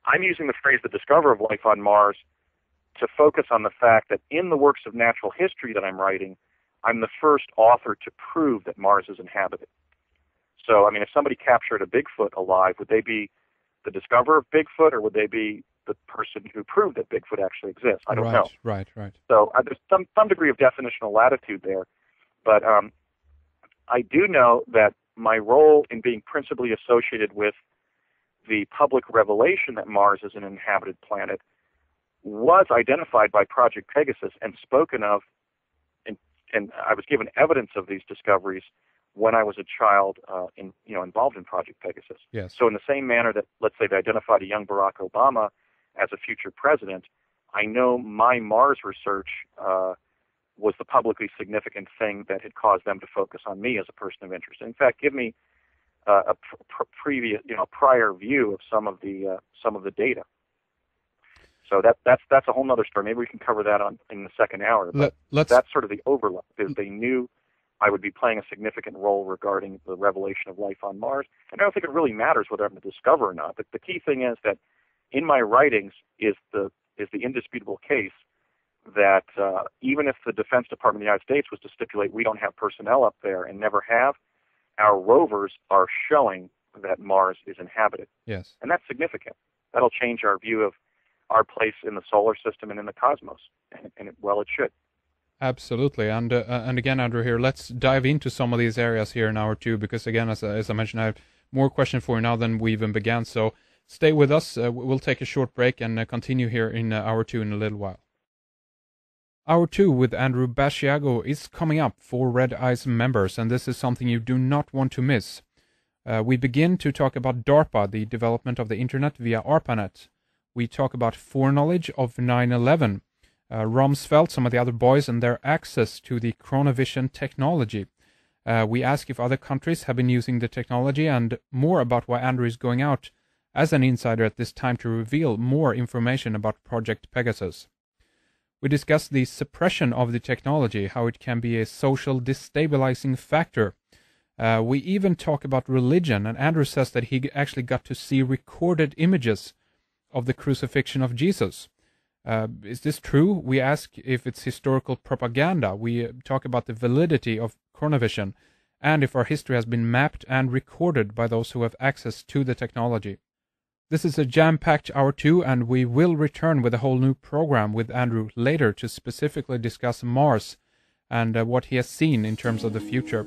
I'm using the phrase the discoverer of life on Mars to focus on the fact that in the works of natural history that I'm writing, I'm the first author to prove that Mars is inhabited. So, I mean, if somebody captured a Bigfoot alive, would they be the discoverer of Bigfoot, or would they be the person who proved that Bigfoot actually exists? I don't know. Right. So there's some degree of definitional latitude there. But I do know that my role in being principally associated with the public revelation that Mars is an inhabited planet was identified by Project Pegasus and spoken of, and I was given evidence of these discoveries when I was a child involved in Project Pegasus. Yes. So in the same manner that, let's say, they identified a young Barack Obama as a future president, I know my Mars research was the publicly significant thing that had caused them to focus on me as a person of interest. In fact, give me a prior view of some of the data. So that's a whole other story. Maybe we can cover that in the second hour. But that's sort of the overlap. Is they knew I would be playing a significant role regarding the revelation of life on Mars. And I don't think it really matters whether I'm the discoverer or not. But the key thing is that in my writings is the indisputable case that even if the Defense Department of the United States was to stipulate we don't have personnel up there and never have, our rovers are showing that Mars is inhabited. Yes. And that's significant. That'll change our view of our place in the solar system and in the cosmos. And it should. Absolutely. And again, Andrew, here, let's dive into some of these areas here in hour two, because again, as I mentioned, I have more questions for you now than we even began. So stay with us. We'll take a short break and continue here in hour two in a little while. Hour two with Andrew Basiago is coming up for Red Eyes members, and this is something you do not want to miss. We begin to talk about DARPA, the development of the Internet via ARPANET. We talk about foreknowledge of 9/11, Rumsfeld, some of the other boys, and their access to the Chronovision technology. We ask if other countries have been using the technology, and more about why Andrew is going out as an insider at this time to reveal more information about Project Pegasus. We discuss the suppression of the technology, how it can be a social destabilizing factor. We even talk about religion, and Andrew says that he actually got to see recorded images of the Crucifixion of Jesus. Is this true? We ask if it's historical propaganda. We talk about the validity of Chronovision, and if our history has been mapped and recorded by those who have access to the technology. This is a jam-packed hour two, and we will return with a whole new program with Andrew later to specifically discuss Mars and what he has seen in terms of the future.